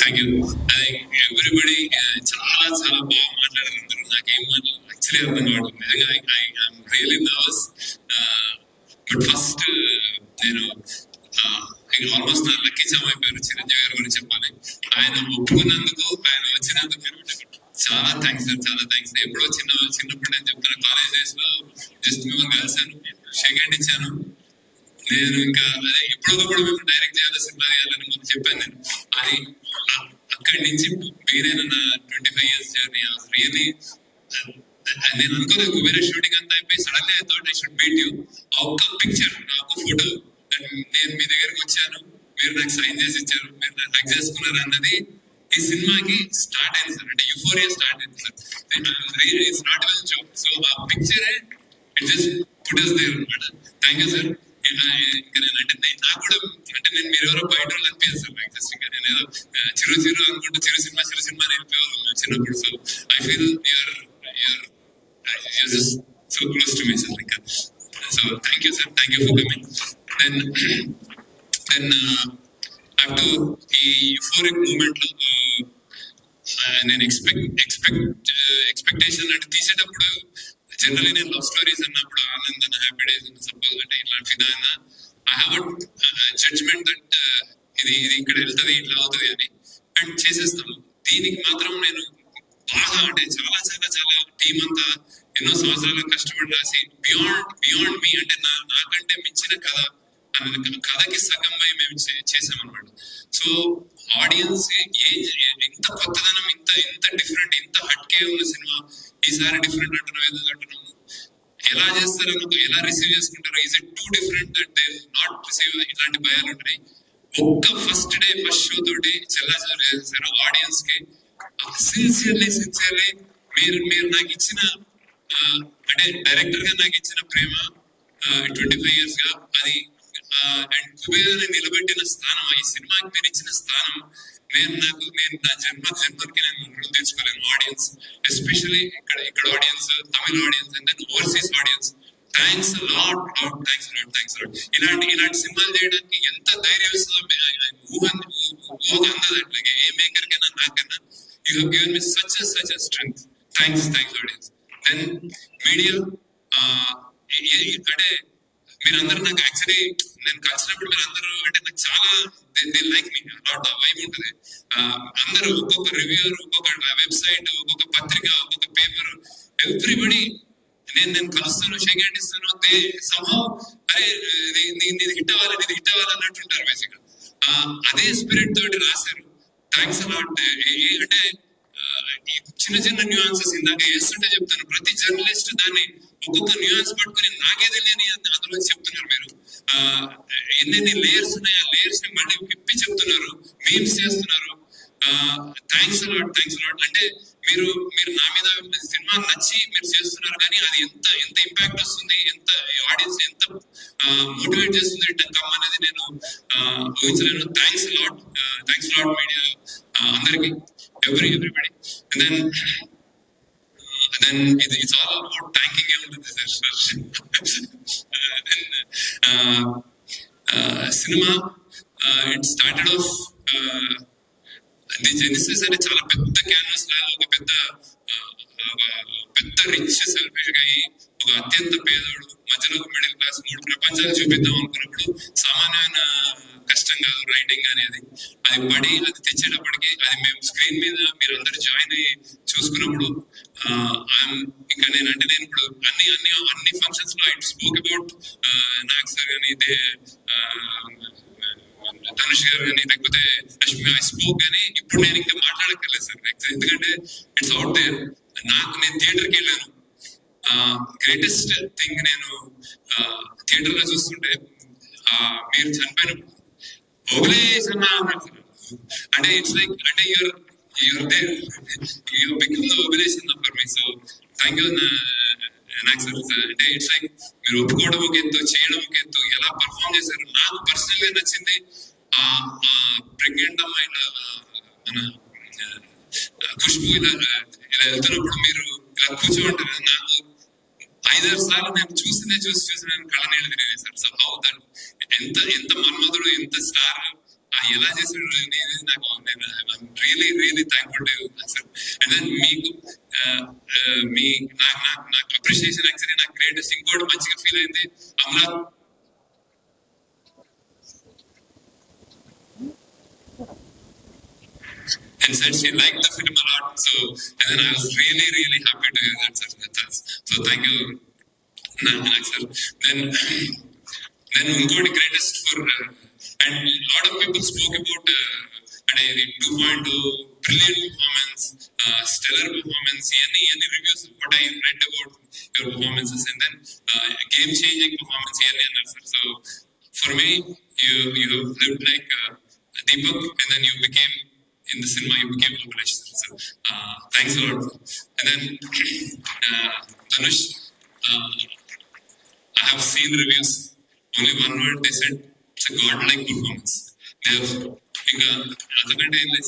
Thank you. Everybody చాలా చాలా బాగా మాట్లాడారు. నాకేం యాక్చువల్లీ అర్థం కావట్లేదు. నిజంగా I'm really nervous. But first నేను ఆల్మోస్ట్ నా లక్కీ చామ్ అయిపోయారు చిరంజీవి గారి గురించి చెప్పాలి. ఆయన ఒప్పుకున్నందుకు, ఆయన వచ్చినందుకు చాలా థ్యాంక్స్ సార్, చాలా థ్యాంక్స్. ఎప్పుడో చిన్నప్పుడు నేను చెప్తాను, కాలేజ్ డేస్ లో జస్ట్ మిమ్మల్ని కలిసాను, షేక్ హ్యాండ్ ఇచ్చాను. నేను ఇంకా అదే ఎప్పుడోకప్పుడు మేము డైరెక్ట్ చేయాలి, సినిమా చేయాలని ముందు చెప్పాను. నేను అది అక్కడి నుంచి వేరైన నా 25 years జర్నీ రియలీ నేను అనుకోలేదు. వేరే షూటింగ్ అంతా అయిపోయి suddenly I thought I should meet you. ఆ ఒక్క పిక్చర్, ఆ ఒక్క ఫోటో, నేను మీ దగ్గరికి వచ్చాను, మీరు నాకు సైన్ చేసి ఇచ్చారు, మీరు నాకు హక్ చేసుకున్నారు అన్నది ఈ సినిమాకి స్టార్ట్ అయింది సార్. అంటే యూఫోరియా స్టార్ట్ అయింది sir. It's not even joke. So ఆ పిక్చరే it just put us there అన్నమాట. Thank you sir. ఇంకా నేను అంటే నాకు కూడా అంటే నేను మీరు ఎవరో బయట వాళ్ళు అనిపించారు సార్ నాకు. జస్ట్ ఇంకా నేను ఏదో చిరు అనుకుంటూ చిరు సినిమా అని వెళ్ళిపోయేవాళ్ళం చిన్నప్పుడు. So I feel you're just so close to me, sir. Like, so thank you, sir. Thank you for coming. Then after the euphoric moment lo నేను ఎక్స్పెక్టేషన్ అంటే తీసేటప్పుడు జనరల్లీ నేను లవ్ స్టోరీస్ అన్నప్పుడు ఆనంద్ హ్యాపీ డేస్ సపోజ్ అంటే ఇట్లా ఫిదా అయినా I have judgement that ఇది ఇక్కడ వెళ్తుంది, ఇట్లా అవుతుంది అని అండ్ చేసేస్తాను. దీనికి మాత్రం నేను బాగా అంటే చాలా చాలా చాలా టీం అంతా ఎన్నో సంవత్సరాలు కష్టపడి రాసి బియాండ్ మీ అంటే నాకంటే మించిన కథకి సగం పోయి మేము చేసామన్నమాట. సో ఆడియన్స్ ఇంత కొత్తదనం, ఇంత డిఫరెంట్, ఇంత హట్కే ఉన్న సినిమా ఈసారి డిఫరెంట్ అంటున్నాం, ఏదో అంటున్నాము. ఎలా చేస్తారు, ఎలా రిసీవ్ చేసుకుంటారు, is it two different that they not receive, ఇలాంటి భయాలు ఉంటాయి. ఒక్క ఫస్ట్ షో తోటి చెల్లాచెదరు చేసేసారు ఆడియన్స్ కి. సిన్సియర్లీ మీరు నాకు ఇచ్చిన అంటే డైరెక్టర్ గా నాకు ఇచ్చిన ప్రేమ 25 years గా అది అండ్ కుబేరాన్ని నిలబెట్టిన స్థానం, ఈ సినిమాకి మీరు ఇచ్చిన స్థానం నేను నా జన్మకి నేను రుణం తెచ్చుకోలేను. ఆడియన్స్ ఎస్పెషల్లీ ఇక్కడ audience, Tamil audience and then overseas audience, thanks lot. ఇలాంటి సినిమాలు చేయడానికి ఎంత ధైర్యం ఇస్తుందో ఊహ అందదు. అట్లాగే ఏ మేకర్ కైనా నాకైనా you have given me such a strength. Thanks audience. Then media అంటే మీరందరూ నాకు యాక్చువల్లీ నేను కలిసినప్పుడు మీరు అందరూ అంటే నాకు చాలా they like me lot of vibe ఉంటుంది. అందరూ ఒక్కొక్క రివ్యూర్, ఒక్కొక్క వెబ్సైట్, ఒక్కొక్క పత్రిక, ఒక్కొక్క పేపర్, ఎవ్రీబడి నేను కలుస్తాను, షేక్ హ్యాండ్ ఇస్తాను. దే సమ్హౌ అరే నీది హిట్ అవ్వాలి అన్నట్టుంటారు బేసిక్ గా. అదే స్పిరిట్ తోటి రాశారు. Thanks a lot. అంటే చిన్న న్యూయాన్సెస్ ఇందాక వేస్తుంటే చెప్తాను, ప్రతి జర్నలిస్ట్ దాన్ని ఒక్కొక్క న్యూయాన్స్ పట్టుకుని నాకే తెలియని అందులో చెప్తున్నారు. మీరు ఎన్ని లేయర్స్ ఉన్నాయి, ఆ లేయర్స్ ని మళ్ళీ విప్పి చెప్తున్నారు, మీమ్స్ చేస్తున్నారు. Thanks a lot. అంటే మీరు నా మీద సినిమా నచ్చి మీరు చేస్తున్నారు, కానీ అది ఎంత ఇంపాక్ట్ వస్తుంది, ఎంత ఆడియన్స్ ఎంత మోటివేట్ చేస్తుంది రిటర్న్ కమ్ అనేది నేను ఊహించలేను. థ్యాంక్స్ అలాట్ మీడియా అందరికి, everybody. And then it's all about thanking you to this cinema. It started off the genesis అంటే చాలా పెద్ద క్యాన్వాస్ లాగా ఒక పెద్ద రిచ్ సెల్ఫిష్ గా ఒక అత్యంత పేదోడు మధ్యలో ఒక మిడిల్ క్లాస్ 3 ప్రపంచాలు చూపిద్దాం అనుకున్నప్పుడు సామాన్యమైన కష్టం కాదు రైటింగ్ అనేది. అది పడి అది తెచ్చేటప్పటికి అది మేము స్క్రీన్ మీద మీరు అందరు జాయిన్ అయ్యి చూసుకున్నప్పుడు ఇంకా నేను ఇప్పుడు అన్ని ఫంక్షన్స్ లో I spoke about Nag sir కానీ ధనుష్ గారు కానీ లేకపోతే రష్మి ఐ స్పోక్ కానీ ఇప్పుడు నేను ఇంకా మాట్లాడక్కర్లేదు సార్. ఎందుకంటే ఇట్స్ అవుట్ దేర్. నేను థియేటర్కి వెళ్ళాను. గ్రేటెస్ట్ థింగ్ నేను థియేటర్ లో చూస్తుంటే మీరు చనిపోయినప్పుడు ఓబులేసన్నా అంటే ఇట్స్ లైక్ అంటే you're there, you become the ఓబులేసన్నా for me. So thank you నాకు సార్. అంటే ఇట్స్ లైక్ మీరు ఒప్పుకోవడం ఒక ఎత్తు, చేయడం ఒక ఎత్తు, ఎలా పర్ఫామ్ చేశారు. నాకు పర్సనల్ గా నచ్చింది ఆ ప్రెగ్నెంట్ అమ్మాయి మన ఖుష్బు ఇలా వెళ్తున్నప్పుడు మీరు ఇలా కూర్చోంటారు. నాకు 5-6 సార్లు నేను చూసి నేను కళ్ళనీళ్ళు తిరిగి సార్. సో హౌ దట్ ఎంత మన్మధుడు, ఎంత స్టార్, ఎలా చేసాడు నాకు really thankful to you, sir. And then మీకు మీ నాకు అప్రిషియేషన్ యాక్చువల్లీ నాకు గ్రేటెస్ట్ ఇంకోటి మంచిగా ఫీల్ అయింది Amala. And said she liked the film a lot. So, and then I was really happy to hear that, sir. So thank you, Nanak, sir. Then Unkodi greatest for, and a lot of people spoke about 2.0, brilliant performance, stellar performance, any reviews, what I read about your performances, and then game-changing performance, sir. So for me, you have lived like Deepak, and then you became, in the cinema, you became Abhilash. So thanks a lot. And then Dhanush, I have seen reviews. Only one word they said, it's a godlike performance. They have,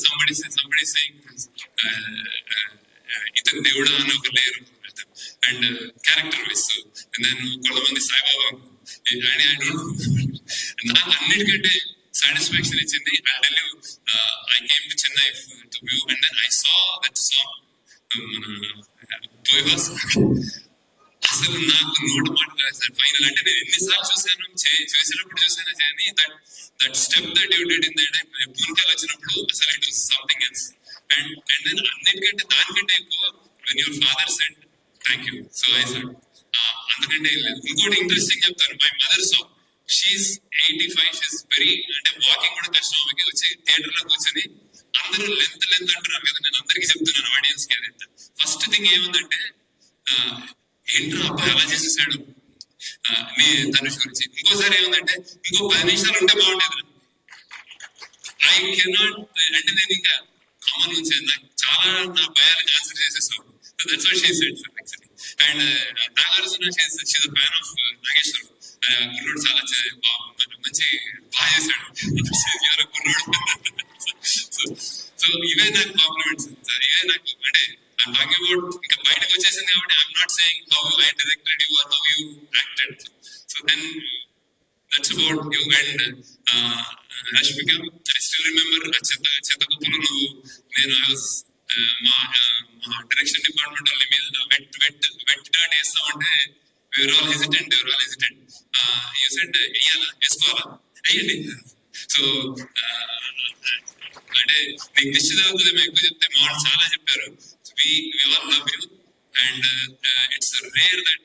somebody saying, itan Devuda ana oka layer, and character wise. So, and then Kolamandi Sai Baba, and I don't know. నాకు అన్నిటికంటే satisfaction ఇచ్చింది. I'll tell you, I came to Chennai to view, and then I saw that song, Toivas. అసలు నాకు note మాట కాదు sir final. అంటే నేను ఎన్నిసార్లు చూసాను, చేసినప్పుడు చూసాను కానీ that step that you did in that పూనకాలు వచ్చినప్పుడు అసలు it was something else. And నేను అన్నిటికంటే దానికంటే ఎక్కువ when your father said thank you, so I said అందుకంటే లేదు. ఇంకోటి ఇంట్రెస్టింగ్ చెప్తాను, my mother song, she's 85, she's very, అంటే వాకింగ్ కూడా కష్టం ఆమెకి. వచ్చి థియేటర్ లో కూర్చొని అందరూ లెంత్ అంటున్నారు కదా, నేను అందరికీ చెప్తున్నాను ఆడియన్స్ కి. అదంతా ఫస్ట్ థింగ్ ఏముందంటే, ఏంట్రా అబ్బాయి అలా చేసేసాడు నీ ధనుష్ గురించి. ఇంకోసారి ఏముందంటే, ఇంకో 10 నిమిషాలు ఉంటే బాగుండేది. ఐ కెనాట్, అంటే నేను ఇంకా కామన్ నుంచి నాకు చాలా నా భయాలకు ఆన్సర్ చేసేసాను. That's what she said sir actually. And Nagarjuna, she's a fan of Nageshwar. కుర్రోడు చాలా మంచి బాగా చేశాడు, ఎవరో కుర్రోడు. సో ఇవే నాకు కాంప్లిమెంట్స్ సార్, ఇవే నాకు, అంటే I'm talking about ఇంకా బయటకు వచ్చేసింది కాబట్టి I'm not saying how I directed you or how you acted. So then that's about you. And Rashmika, I still remember చెత్తకుప్పలో నువ్వు, నేను మా డైరెక్షన్ డిపార్ట్మెంట్ వాళ్ళ మీద వెట్ డాట్ వేస్తామంటే we were all hesitant. You said వేయాలా, వేసుకోవాలా, అయ్యండి. సో అంటే నీకు నిశ్చితవుతుంది ఎక్కువ చెప్తే మా వాళ్ళు చాలా చెప్పారు. We all love you, and it's rare that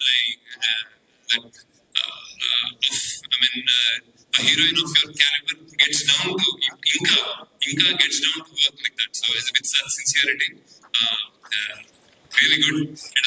a heroine of your caliber gets down to Inka gets down to work like that. So with such sincerity, really good. And